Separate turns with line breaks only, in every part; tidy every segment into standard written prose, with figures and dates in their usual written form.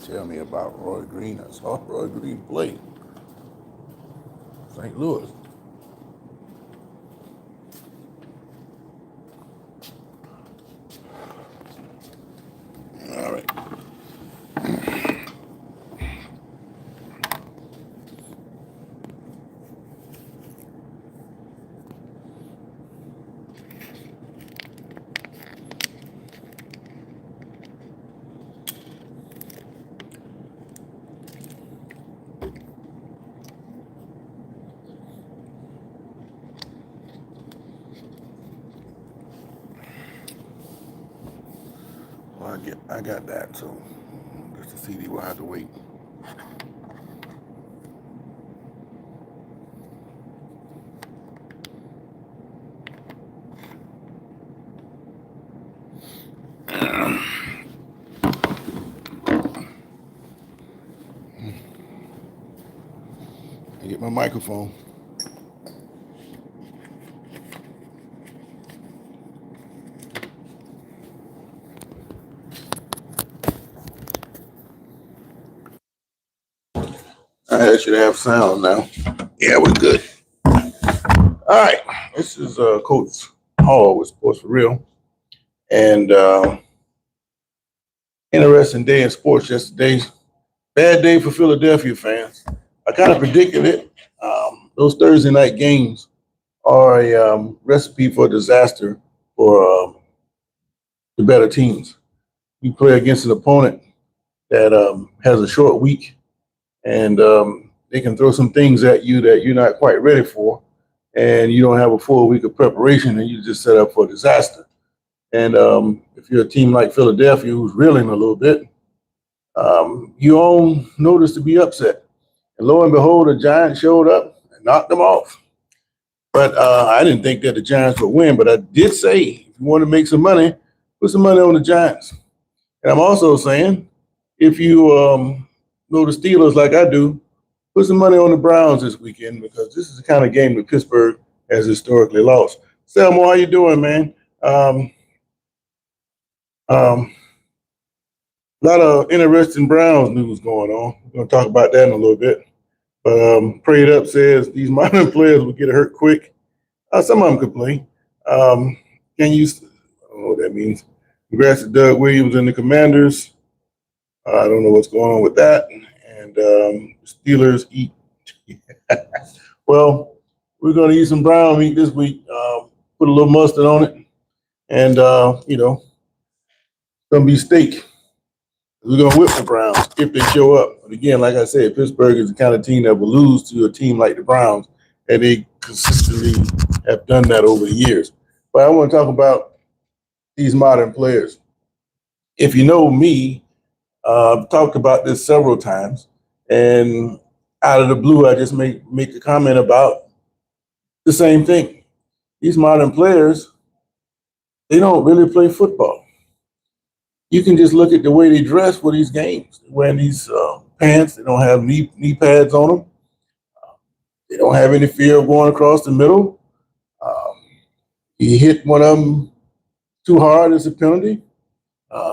tell me about Roy Green. I saw Roy Green play St. Louis. All right. Well, I got that, so just the CD will have to wait. I get my microphone. I should have sound now. Yeah, we're good. All right. This is Coach Hall with Sports for Real. And interesting day in sports yesterday. Bad day for Philadelphia fans. I kind of predicted it. Those Thursday night games are a recipe for disaster for the better teams. You play against an opponent that has a short week, and they can throw some things at you that you're not quite ready for, and you don't have a full week of preparation, and you just set up for disaster. And if you're a team like Philadelphia who's reeling a little bit, you all notice to be upset. And lo and behold, the Giants showed up and knocked them off. But I didn't think that the Giants would win, but I did say, if you want to make some money, put some money on the Giants. And I'm also saying, if you know the Steelers like I do, put some money on the Browns this weekend, because this is the kind of game that Pittsburgh has historically lost. Selmo, how you doing, man? A lot of interesting Browns news going on. We're going to talk about that in a little bit. But Prayed Up says these modern players will get hurt quick. Some of them could play. Can you? I don't know what that means. Congrats to Doug Williams and the Commanders. I don't know what's going on with that. And Steelers eat. Well, we're going to eat some brown meat this week. Put a little mustard on it. And, it's going to be steak. We're going to whip the Browns if they show up. But again, like I said, Pittsburgh is the kind of team that will lose to a team like the Browns, and they consistently have done that over the years. But I want to talk about these modern players. If you know me, I've talked about this several times, and out of the blue, I just make a comment about the same thing. These modern players, they don't really play football. You can just look at the way they dress for these games. They're wearing these pants. They don't have knee pads on them. They don't have any fear of going across the middle. You hit one of them too hard, it's a penalty,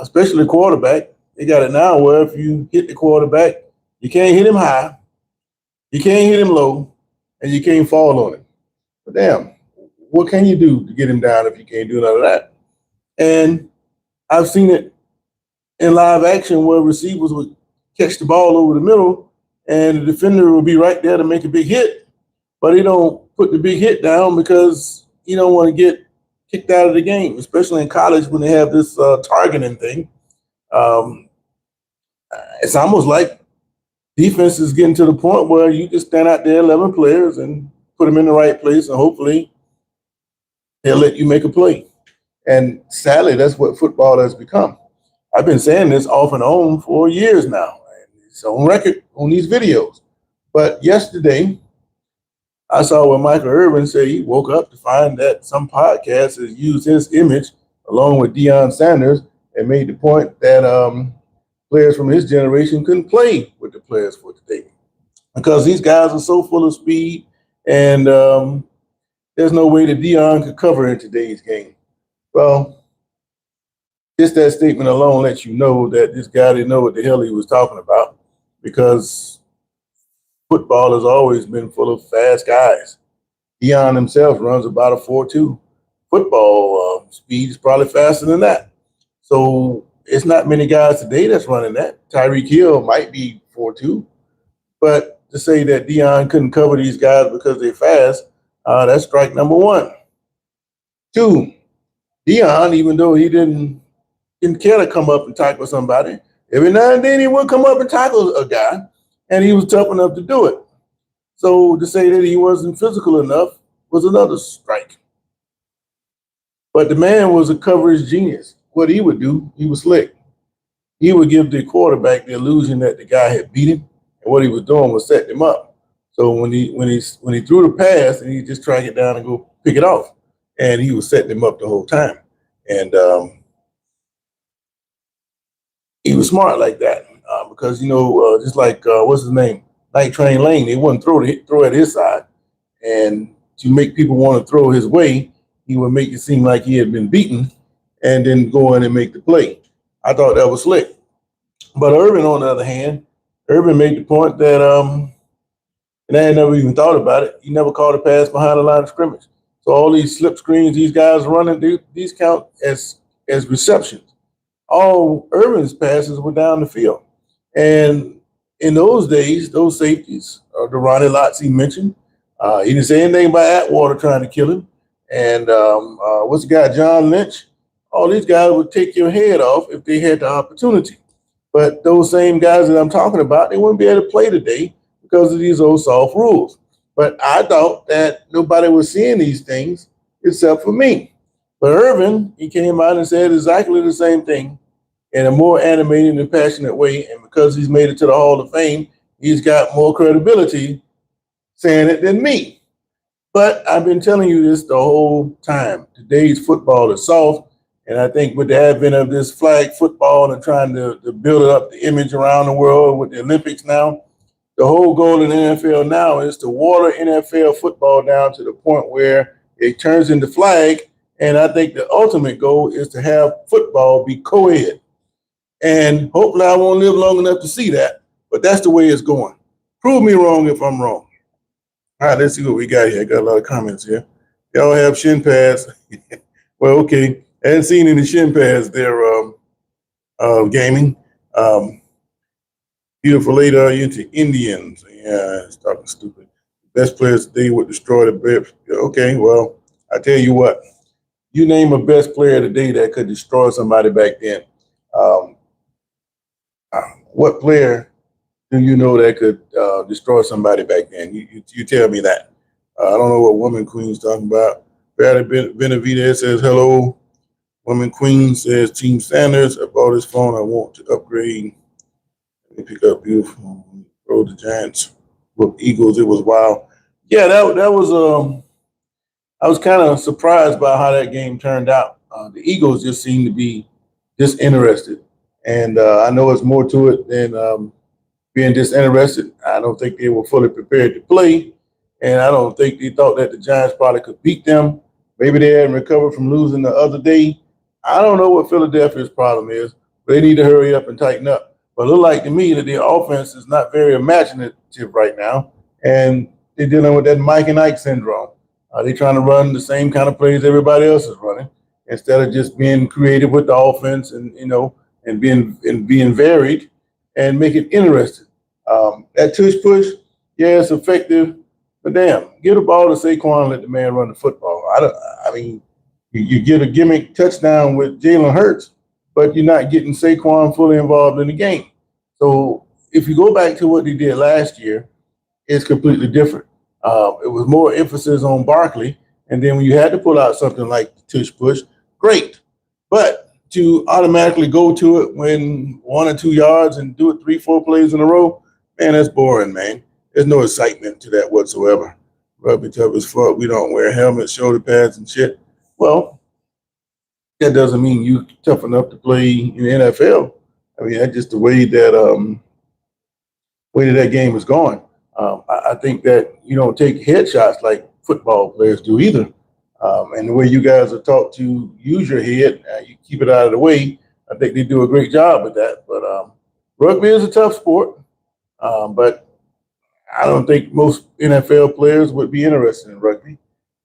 especially the quarterback. They got it now where if you hit the quarterback, you can't hit him high, you can't hit him low, and you can't fall on him. But damn, what can you do to get him down if you can't do none of that? And I've seen it in live action where receivers would catch the ball over the middle and the defender will be right there to make a big hit, but he don't put the big hit down because he don't want to get kicked out of the game, especially in college when they have this targeting thing. It's almost like defense is getting to the point where you just stand out there 11 players and put them in the right place, and hopefully they'll let you make a play. And sadly, that's what football has become. I've been saying this off and on for years now. It's on record on these videos. But yesterday, I saw where Michael Irvin said he woke up to find that some podcast has used his image along with Deion Sanders and made the point that players from his generation couldn't play with the players for today because these guys are so full of speed, and there's no way that Deion could cover in today's game. Well, Just that statement alone lets you know that this guy didn't know what the hell he was talking about, because football has always been full of fast guys. Deion himself runs about a 4.2. Football speed is probably faster than that. So it's not many guys today that's running that. Tyreek Hill might be 4.2, but to say that Deion couldn't cover these guys because they're fast, that's strike number one. Two, Deion, even though he didn't care to come up and tackle somebody, every now and then he would come up and tackle a guy, and he was tough enough to do it. So to say that he wasn't physical enough was another strike. But the man was a coverage genius. What he would do, he was slick. He would give the quarterback the illusion that the guy had beat him, and what he was doing was setting him up. So when he threw the pass, and he just track it down and go pick it off, and he was setting him up the whole time. And he was smart like that, because just like what's his name, Night Train Lane, they wouldn't throw at his side, and to make people want to throw his way, he would make it seem like he had been beaten, and then go in and make the play. I thought that was slick. But Irvin, on the other hand, Irvin made the point that, and I had never even thought about it, he never caught a pass behind the line of scrimmage. So all these slip screens these guys running, these count as receptions. All Irvin's passes were down the field. And in those days, those safeties, the Ronnie Lotz he mentioned, he didn't say anything about Atwater trying to kill him. And what's the guy, John Lynch? All these guys would take your head off if they had the opportunity. But those same guys that I'm talking about, they wouldn't be able to play today because of these old soft rules. But I thought that nobody was seeing these things except for me. But Irvin, he came out and said exactly the same thing in a more animated and passionate way. And because he's made it to the Hall of Fame, he's got more credibility saying it than me. But I've been telling you this the whole time. Today's football is soft. And I think with the advent of this flag football and trying to build up the image around the world with the Olympics now, the whole goal in the NFL now is to water NFL football down to the point where it turns into flag. And I think the ultimate goal is to have football be co-ed. And hopefully I won't live long enough to see that, but that's the way it's going. Prove me wrong if I'm wrong. All right, let's see what we got here. I got a lot of comments here. Y'all have shin pads. Well, okay. I hadn't seen any shin pads there, gaming. Beautiful lady, are you into Indians? Yeah, it's talking stupid. Best players today would destroy the best. Okay, well, I tell you what. You name a best player today that could destroy somebody back then. What player do you know that could destroy somebody back then? You tell me that. I don't know what Woman Queen's talking about. Barry Benavidez says hello. Woman Queen says Team Sanders. I bought this phone. I want to upgrade. Let me pick up beautiful. Throw the Giants with Eagles. It was wild. Yeah, that was. I was kind of surprised by how that game turned out. The Eagles just seemed to be disinterested, and I know it's more to it than being disinterested. I don't think they were fully prepared to play, and I don't think they thought that the Giants probably could beat them. Maybe they hadn't recovered from losing the other day. I don't know what Philadelphia's problem is. They need to hurry up and tighten up. But it looked like to me that their offense is not very imaginative right now, and they're dealing with that Mike and Ike syndrome. They're trying to run the same kind of plays everybody else is running instead of just being creative with the offense and being varied and make it interesting. That tush push, yeah, it's effective, but damn, give the ball to Saquon and let the man run the football. You get a gimmick touchdown with Jalen Hurts, but you're not getting Saquon fully involved in the game. So if you go back to what they did last year, it's completely different. It was more emphasis on Barkley, and then when you had to pull out something like the tush push, great. But to automatically go to it when 1 or 2 yards and do it 3-4 plays in a row, man, that's boring, man. There's no excitement to that whatsoever. Rugby tough as fuck. We don't wear helmets, shoulder pads, and shit. Well, that doesn't mean you tough enough to play in the NFL. I mean, that's just the way that that game is going. I think that you don't take headshots like football players do either. And the way you guys are taught to use your head, you keep it out of the way. I think they do a great job with that. But rugby is a tough sport, but I don't think most NFL players would be interested in rugby.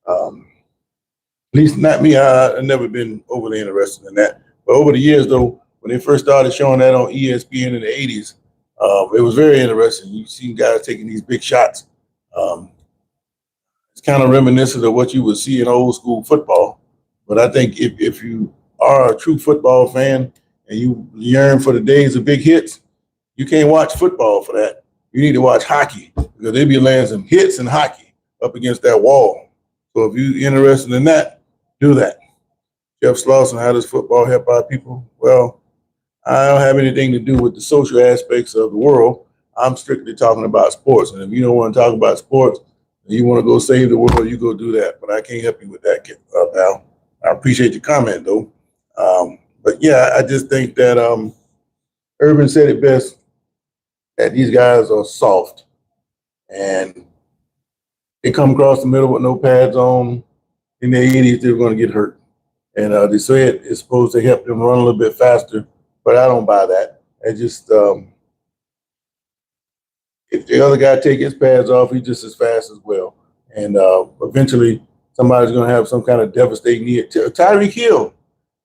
At least not me. I've never been overly interested in that. But over the years, though, when they first started showing that on ESPN in the 80s, it was very interesting. You see guys taking these big shots. Um, it's kind of reminiscent of what you would see in old school football. But I think if you are a true football fan and you yearn for the days of big hits, you can't watch football for that. You need to watch hockey because they be laying some hits in hockey up against that wall. So if you're interested in that, do that. Jeff Slauson, how does football help our people? Well, I don't have anything to do with the social aspects of the world. I'm strictly talking about sports. And if you don't want to talk about sports, and you want to go save the world, you go do that. But I can't help you with that, pal. I appreciate your comment, though. But yeah, I just think that Irvin said it best, that these guys are soft and they come across the middle with no pads on. In the 80s, they were going to get hurt. And they said it's supposed to help them run a little bit faster, but I don't buy that. I just, if the other guy take his pads off, he's just as fast as well. And eventually, somebody's going to have some kind of devastating knee. Tyreek Hill,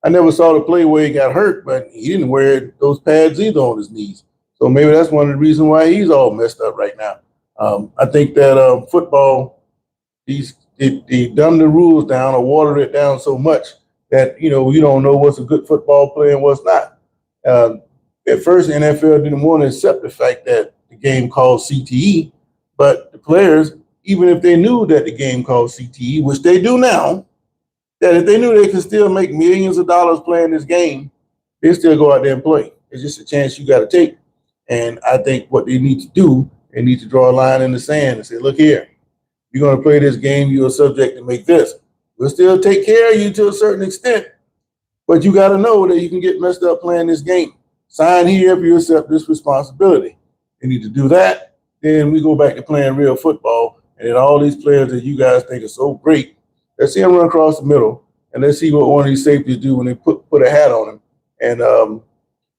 I never saw the play where he got hurt, but he didn't wear those pads either on his knees. So maybe that's one of the reasons why he's all messed up right now. I think that football, they dumb the rules down or water it down so much that, you don't know what's a good football player and what's not. At first, the NFL didn't want to accept the fact that the game called CTE, but the players, even if they knew that the game called CTE, which they do now, that if they knew they could still make millions of dollars playing this game, they still go out there and play. It's just a chance you got to take. And I think what they need to do, they need to draw a line in the sand and say, look here, you're going to play this game, you're subject to make this. We'll still take care of you to a certain extent, but you got to know that you can get messed up playing this game. Sign here if you accept this responsibility. You need to do that. Then we go back to playing real football. And then all these players that you guys think are so great, let's see them run across the middle, and let's see what one of these safeties do when they put a hat on them, and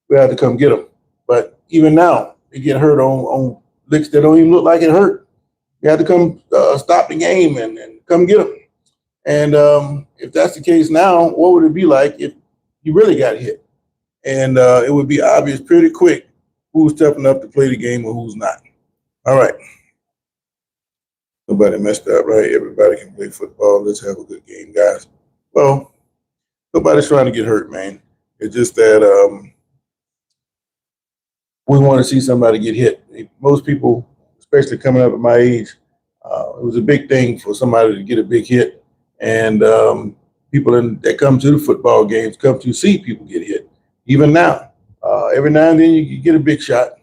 we have to come get them. But even now, they get hurt on licks that don't even look like it hurt. You have to come stop the game and come get them. And if that's the case now, what would it be like if you really got hit? And it would be obvious pretty quick who's stepping up to play the game or who's not. All right. Nobody messed up, right? Everybody can play football. Let's have a good game, guys. Well, nobody's trying to get hurt, man. It's just that we want to see somebody get hit. Most people, especially coming up at my age, it was a big thing for somebody to get a big hit. And people that come to the football games come to see people get hit. Even now, every now and then you get a big shot.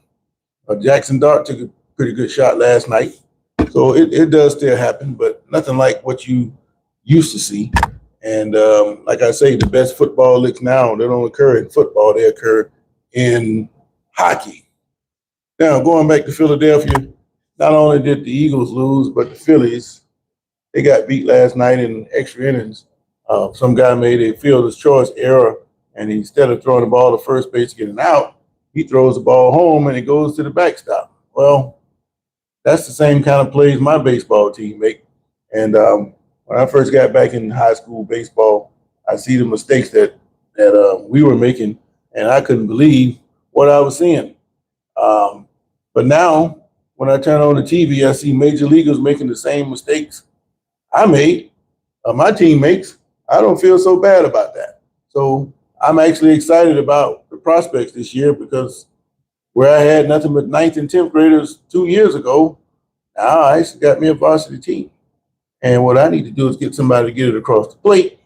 Jackson Dart took a pretty good shot last night. So it does still happen, but nothing like what you used to see. And like I say, the best football licks now, they don't occur in football, they occur in hockey. Now, going back to Philadelphia, not only did the Eagles lose, but the Phillies, they got beat last night in extra innings. Some guy made a fielder's choice error, and instead of throwing the ball to first base getting out, he throws the ball home and it goes to the backstop. Well, that's the same kind of plays my baseball team make. And when I first got back in high school baseball, I see the mistakes that we were making, and I couldn't believe what I was seeing. But now, when I turn on the TV, I see major leaguers making the same mistakes I made, my team makes. I don't feel so bad about that. So I'm actually excited about the prospects this year because where I had nothing but 9th and 10th graders 2 years ago, now I actually got me a varsity team. And what I need to do is get somebody to get it across the plate.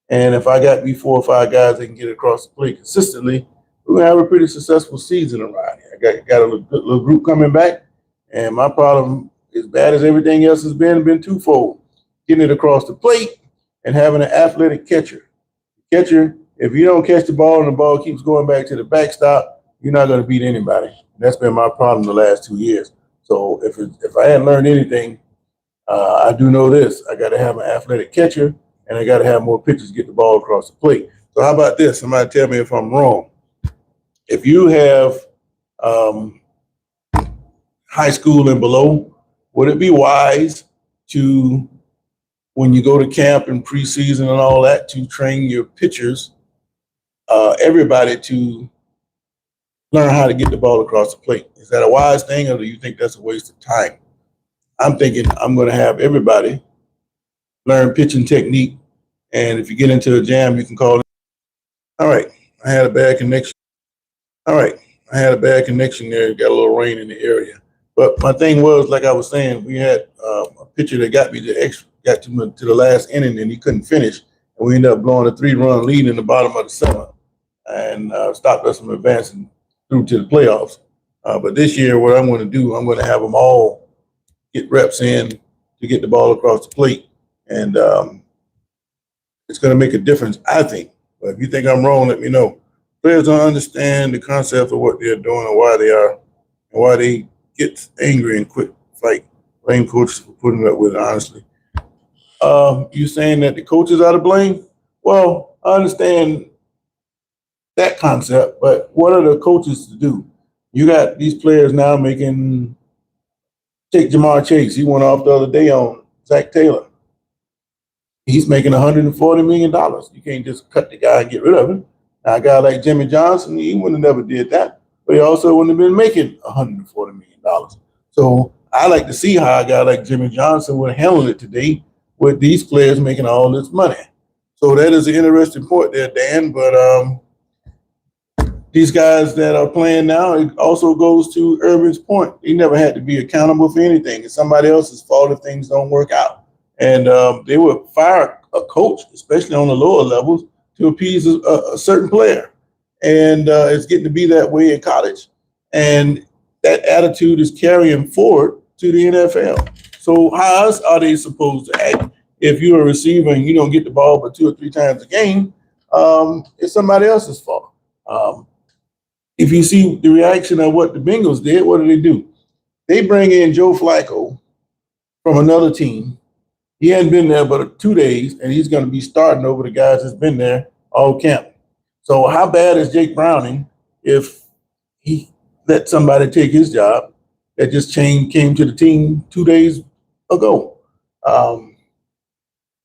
And if I got me 4 or 5 guys that can get it across the plate consistently, we're going to have a pretty successful season around here. I got a little group coming back, and my problem, as bad as everything else has been twofold. Getting it across the plate and having an athletic catcher. Catcher, if you don't catch the ball and the ball keeps going back to the backstop, you're not going to beat anybody. And that's been my problem the last 2 years. So if I hadn't learned anything, I do know this. I got to have an athletic catcher, and I got to have more pitchers get the ball across the plate. So how about this? Somebody tell me if I'm wrong. If you have um, high school and below, would it be wise to, when you go to camp and preseason and all that, to train your pitchers, everybody to learn how to get the ball across the plate? Is that a wise thing, or do you think that's a waste of time? I'm thinking I'm going to have everybody learn pitching technique, and if you get into a jam, you can call it. All right, I had a bad connection. All right, I had a bad connection there. Got a little rain in the area. But my thing was, like I was saying, we had a pitcher that got me got to the last inning, and he couldn't finish. And we ended up blowing a 3-run lead in the bottom of the seventh, and stopped us from advancing through to the playoffs. But this year, what I'm going to do, I'm going to have them all get reps in to get the ball across the plate, and it's going to make a difference, I think. But if you think I'm wrong, let me know. Players don't understand the concept of what they're doing and why they are, and why they get angry and quit fight. Blame coaches for putting up with it, honestly. You saying that the coaches are to blame? Well, I understand that concept, but what are the coaches to do? You got these players now making, take Jamar Chase. He went off the other day on Zach Taylor. He's making $140 million. You can't just cut the guy and get rid of him. Now, a guy like Jimmy Johnson, he wouldn't have never did that, but he also wouldn't have been making $140 million. So I like to see how a guy like Jimmy Johnson would handle it today with these players making all this money. So that is an interesting point there, Dan. But these guys that are playing now, it also goes to Irvin's point. He never had to be accountable for anything. It's somebody else's fault if things don't work out. And they would fire a coach, especially on the lower levels, to appease a certain player. And it's getting to be that way in college. And that attitude is carrying forward to the NFL. So how else are they supposed to act? If you're a receiver and you don't get the ball but 2 or 3 times a game, it's somebody else's fault. If you see the reaction of what the Bengals did, what do? They bring in Joe Flacco from another team. He hadn't been there but 2 days, and he's going to be starting over the guys that's been there all camp. So how bad is Jake Browning if he let somebody take his job that just came to the team 2 days ago?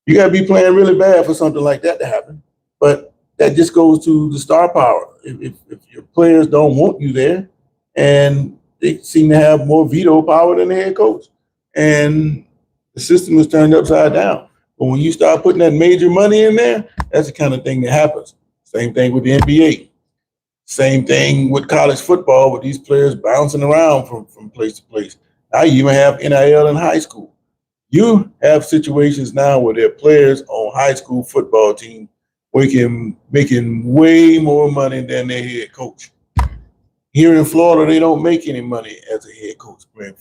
You got to be playing really bad for something like that to happen. But that just goes to the star power. If your players don't want you there, and they seem to have more veto power than the head coach, and the system is turned upside down. But when you start putting that major money in there, that's the kind of thing that happens. Same thing with the NBA. Same thing with college football, with these players bouncing around from place to place. Now you even have NIL in high school. You have situations now where there are players on high school football teams making way more money than their head coach. Here in Florida, they don't make any money as a head coach playing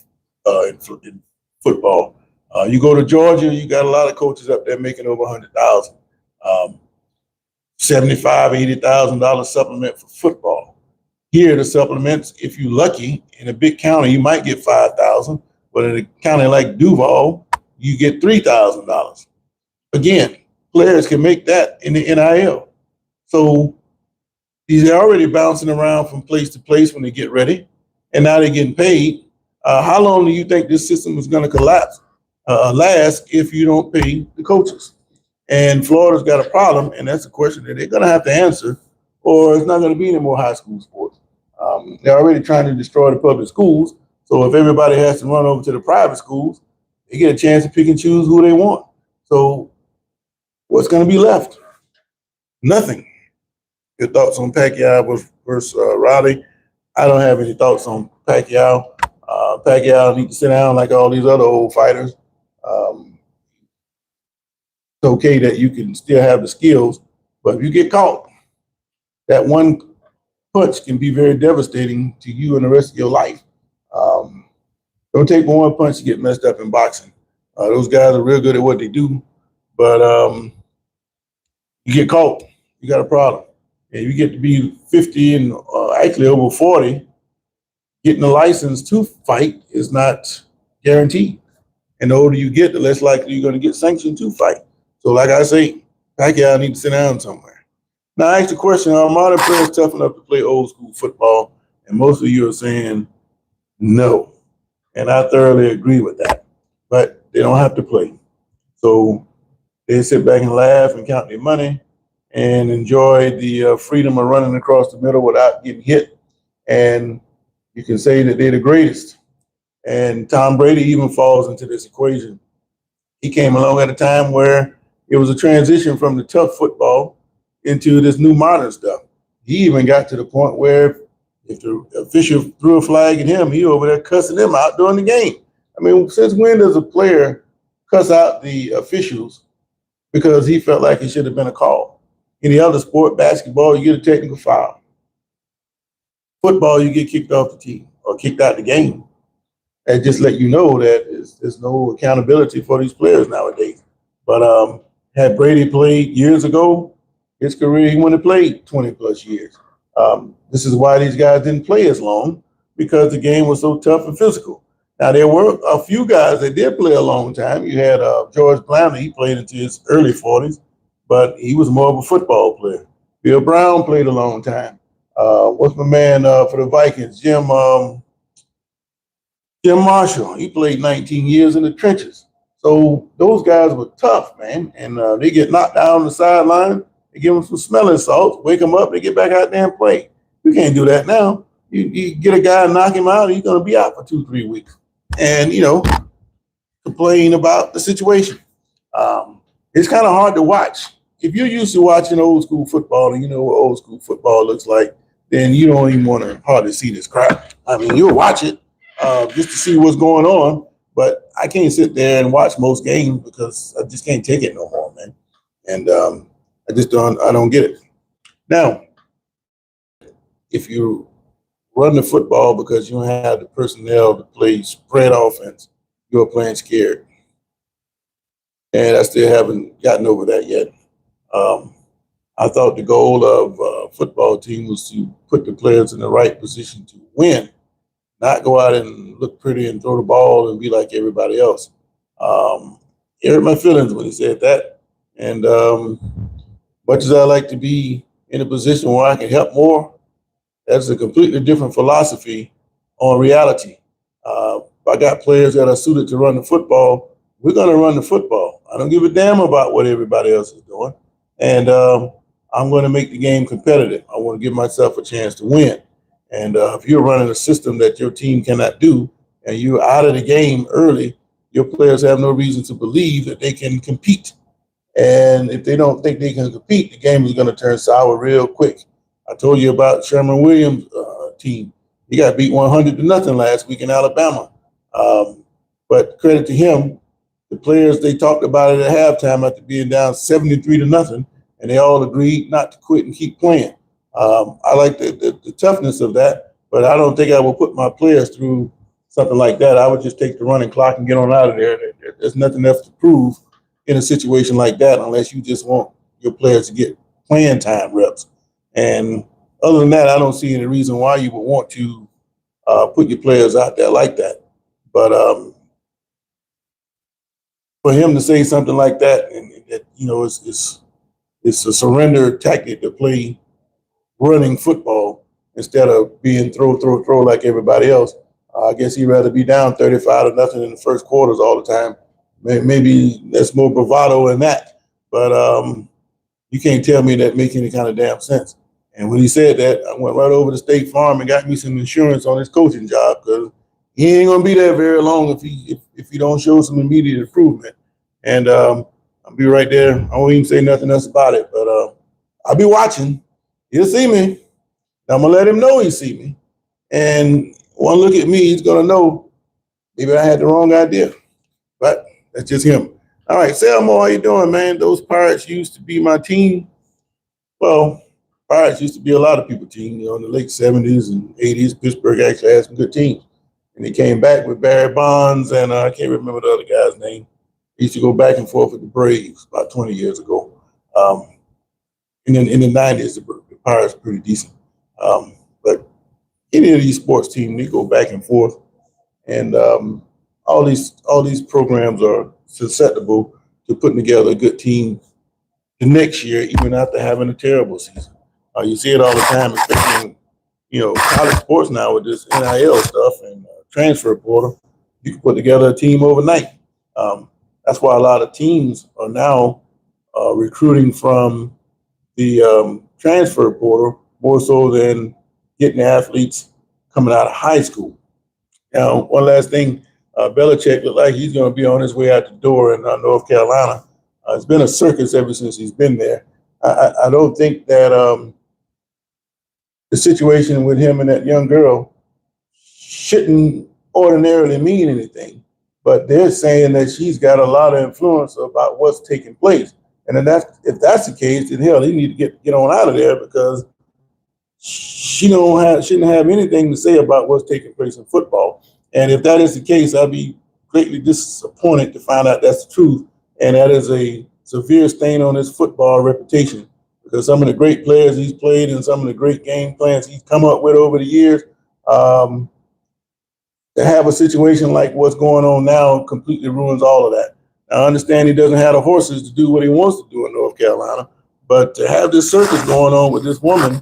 in football. You go to Georgia, you got a lot of coaches up there making over $100,000, $75,000, $80,000 supplement for football. Here, the supplements, if you're lucky, in a big county, you might get $5,000, but in a county like Duval, you get $3,000. Again, players can make that in the NIL. So they're already bouncing around from place to place when they get ready, and now they're getting paid. How long do you think this system is going to last if you don't pay the coaches? And Florida's got a problem, and that's a question that they're going to have to answer, or it's not going to be any more high school sports. They're already trying to destroy the public schools, so if everybody has to run over to the private schools, they get a chance to pick and choose who they want. So what's going to be left? Nothing. Your thoughts on Pacquiao versus Riley? I don't have any thoughts on Pacquiao. Pacquiao needs to sit down like all these other old fighters. It's okay that you can still have the skills, but if you get caught, that one punch can be very devastating to you and the rest of your life. Don't take one punch to get messed up in boxing. Those guys are real good at what they do, but you get caught, you got a problem. And you get to be 50 and actually over 40, getting a license to fight is not guaranteed. And the older you get, the less likely you're going to get sanctioned to fight. So like I say, Pacquiao needs to sit down somewhere. Now, I asked the question, are modern players tough enough to play old school football? And most of you are saying no. And I thoroughly agree with that. But they don't have to play. So they sit back and laugh and count their money and enjoy the freedom of running across the middle without getting hit. And you can say that they're the greatest. And Tom Brady even falls into this equation. He came along at a time where it was a transition from the tough football into this new modern stuff. He even got to the point where if the official threw a flag at him, he over there cussing them out during the game. I mean, since when does a player cuss out the officials because he felt like it should have been a call? Any other sport, basketball, you get a technical foul. Football, you get kicked off the team or kicked out the game. And just let you know that there's no accountability for these players nowadays. But had Brady played years ago, his career, he wouldn't have played 20 plus years. This is why these guys didn't play as long, because the game was so tough and physical. Now, there were a few guys that did play a long time. You had George Blount, he played into his early 40s, but he was more of a football player. Bill Brown played a long time. What's my man for the Vikings? Jim Marshall, he played 19 years in the trenches. So those guys were tough, man. And they get knocked down on the sideline. They give them some smelling salts, wake them up, they get back out there and play. You can't do that now. You get a guy and knock him out, he's going to be out for 2-3 weeks. And, complain about the situation. It's kind of hard to watch. If you're used to watching old school football and you know what old school football looks like, then you don't even want to hardly see this crap. I mean, you'll watch it just to see what's going on, but I can't sit there and watch most games because I just can't take it no more, man. And I don't get it. Now, if you run the football because you don't have the personnel to play spread offense, you're playing scared. And I still haven't gotten over that yet. I thought the goal of a football team was to put the players in the right position to win, not go out and look pretty and throw the ball and be like everybody else. It hurt my feelings when he said that. And much as I like to be in a position where I can help more, that's a completely different philosophy on reality. If I got players that are suited to run the football, we're going to run the football. I don't give a damn about what everybody else is doing. And I'm going to make the game competitive. I want to give myself a chance to win. And if you're running a system that your team cannot do and you're out of the game early, your players have no reason to believe that they can compete. And if they don't think they can compete, the game is going to turn sour real quick. I told you about Sherman Williams' team. He got beat 100-0 last week in Alabama. But credit to him, the players, they talked about it at halftime after being down 73-0, and they all agreed not to quit and keep playing. I like the toughness of that, but I don't think I will put my players through something like that. I would just take the running clock and get on out of there. There's nothing else to prove in a situation like that unless you just want your players to get playing time reps. And other than that, I don't see any reason why you would want to put your players out there like that. But for him to say something like that, and that it's a surrender tactic to play running football instead of being throw like everybody else. I guess he'd rather be down 35-0 in the first quarters all the time. Maybe that's more bravado than that. But you can't tell me that makes any kind of damn sense. And when he said that, I went right over to State Farm and got me some insurance on his coaching job, because he ain't gonna be there very long if he don't show some immediate improvement. And I'll be right there. I won't even say nothing else about it, but I'll be watching. He'll see me. I'm gonna let him know he see me. And one look at me, he's gonna know maybe I had the wrong idea. But that's just him. All right, Selmo, how you doing, man? Those Pirates used to be my team. Well, Pirates used to be a lot of people's team. In the late 70s and 80s, Pittsburgh actually had some good teams. And they came back with Barry Bonds, and I can't remember the other guy's name. He used to go back and forth with the Braves about 20 years ago. And then in the 90s, the Pirates were pretty decent. But any of these sports teams, they go back and forth. And all these programs are susceptible to putting together a good team the next year, even after having a terrible season. You see it all the time, especially in college sports now with this NIL stuff and transfer portal. You can put together a team overnight. That's why a lot of teams are now recruiting from the transfer portal more so than getting athletes coming out of high school. Now, one last thing, Belichick looked like he's going to be on his way out the door in North Carolina. It's been a circus ever since he's been there. I don't think that the situation with him and that young girl shouldn't ordinarily mean anything, but they're saying that she's got a lot of influence about what's taking place. And then if that's the case, then hell, he need to get on out of there because she shouldn't have anything to say about what's taking place in football. And if that is the case, I'd be greatly disappointed to find out that's the truth. And that is a severe stain on his football reputation because some of the great players he's played and some of the great game plans he's come up with over the years, to have a situation like what's going on now completely ruins all of that. Now, I understand he doesn't have the horses to do what he wants to do in North Carolina, but to have this circus going on with this woman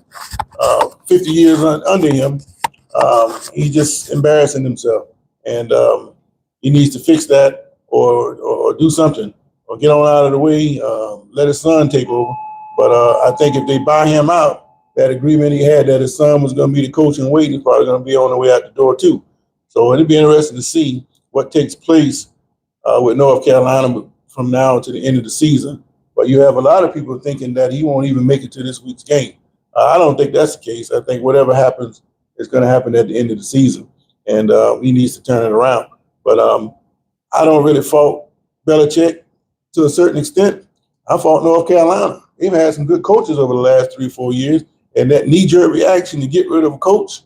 50 years under him, he's just embarrassing himself. And he needs to fix that or do something or get on out of the way, let his son take over. But I think if they buy him out, that agreement he had that his son was going to be the coach in waiting, he's probably going to be on the way out the door too. So it'll be interesting to see what takes place with North Carolina from now to the end of the season. But you have a lot of people thinking that he won't even make it to this week's game. I don't think that's the case. I think whatever happens is going to happen at the end of the season, and he needs to turn it around. But I don't really fault Belichick to a certain extent. I fault North Carolina. They've had some good coaches over the last 3-4 years, and that knee-jerk reaction to get rid of a coach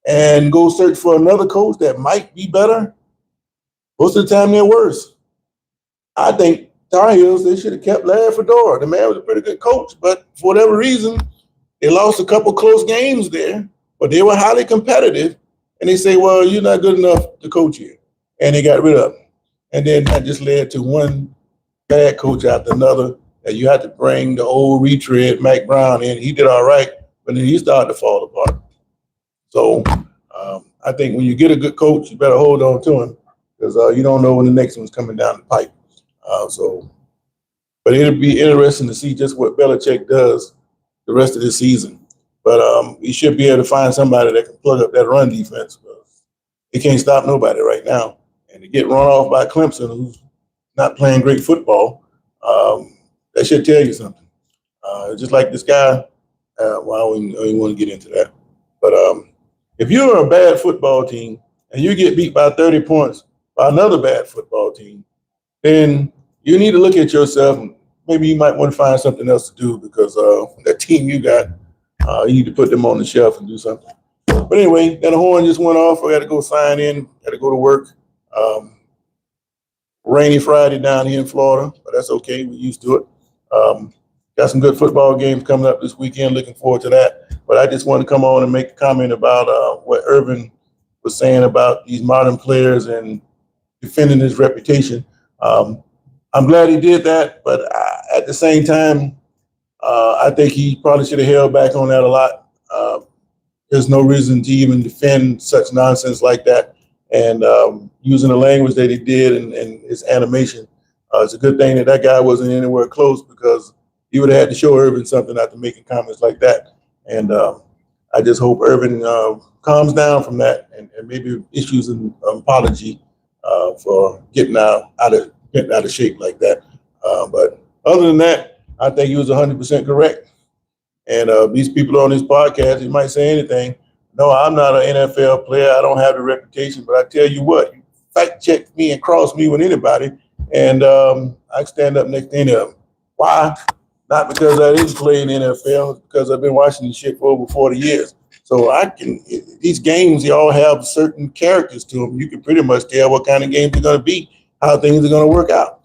and go search for another coach that might be better, most of the time they're worse. I think Tar Heels, they should have kept Larry Fedora. The man was a pretty good coach, but for whatever reason, they lost a couple close games there, but they were highly competitive. And they say, well, you're not good enough to coach here. And they got rid of him. And then that just led to one bad coach after another. And you had to bring the old retread, Mac Brown, in. He did all right, but then he started to fall apart. So I think when you get a good coach, you better hold on to him because you don't know when the next one's coming down the pipe. But it'll be interesting to see just what Belichick does the rest of the season. But he should be able to find somebody that can plug up that run defense because he can't stop nobody right now. And to get run off by Clemson, who's not playing great football, that should tell you something. Just like this guy, well, I don't want to get into that. But if you're a bad football team and you get beat by 30 points by another bad football team, then you need to look at yourself and maybe you might want to find something else to do because that team you got, you need to put them on the shelf and do something. But anyway, then the horn just went off. I got to go sign in, got to go to work. Rainy Friday down here in Florida, but that's okay. We're used to it. Got some good football games coming up this weekend. Looking forward to that. But I just want to come on and make a comment about what Irvin was saying about these modern players and defending his reputation. I'm glad he did that, but at the same time, I think he probably should have held back on that a lot. There's no reason to even defend such nonsense like that. And using the language that he did and his animation, it's a good thing that guy wasn't anywhere close because he would have had to show Irvin something after making comments like that. And I just hope Irvin calms down from that and maybe issues an apology for getting out of shape like that. But other than that, I think he was 100% correct. And these people on this podcast, you might say anything. No, I'm not an NFL player. I don't have the reputation. But I tell you what, you fact check me and cross me with anybody, and I stand up next to any of them. Why? Not because I didn't play in the NFL, it's because I've been watching this shit for over 40 years. So these games, they all have certain characters to them. You can pretty much tell what kind of games they're going to be, how things are going to work out.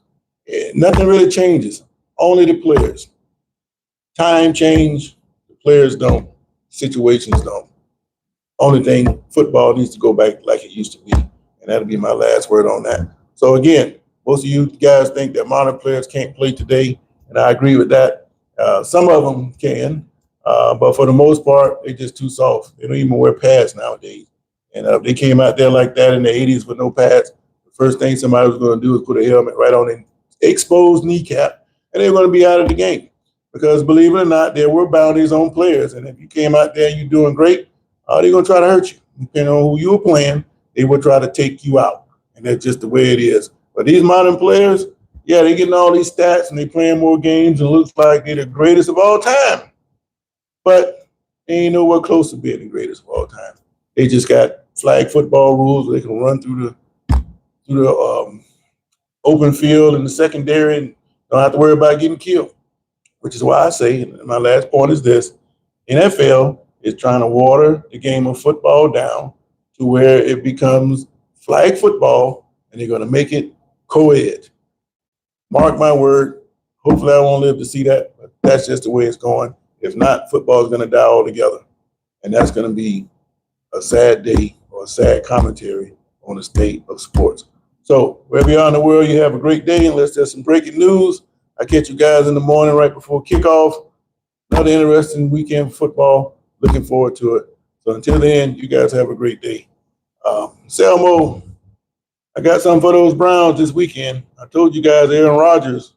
Nothing really changes, only the players. Time change, the players don't, situations don't. Only thing, football needs to go back like it used to be. And that'll be my last word on that. So again, most of you guys think that modern players can't play today. and I agree with that. Some of them can, but for the most part, they're just too soft. They don't even wear pads nowadays. And if they came out there like that in the 80s with no pads, the first thing somebody was going to do is put a helmet right on an exposed kneecap, and they're going to be out of the game. Because believe it or not, there were bounties on players. And if you came out there and you're doing great, they're going to try to hurt you. Depending on who you were playing, they will try to take you out. And that's just the way it is. But these modern players, yeah, they're getting all these stats and they're playing more games and it looks like they're the greatest of all time. But they ain't nowhere close to being the greatest of all time. They just got flag football rules where they can run through the open field and the secondary and don't have to worry about getting killed. Which is why I say, and my last point is this, NFL is trying to water the game of football down to where it becomes flag football, and they're going to make it co-ed. Mark my word, hopefully I won't live to see that, but that's just the way it's going. If not, football is going to die altogether, and that's going to be a sad day or a sad commentary on the state of sports. So wherever you are in the world, you have a great day, unless there's some breaking news. I catch you guys in the morning right before kickoff. Another interesting weekend of football. Looking forward to it. So until then, you guys have a great day. Selmo, I got something for those Browns this weekend. I told you guys Aaron Rodgers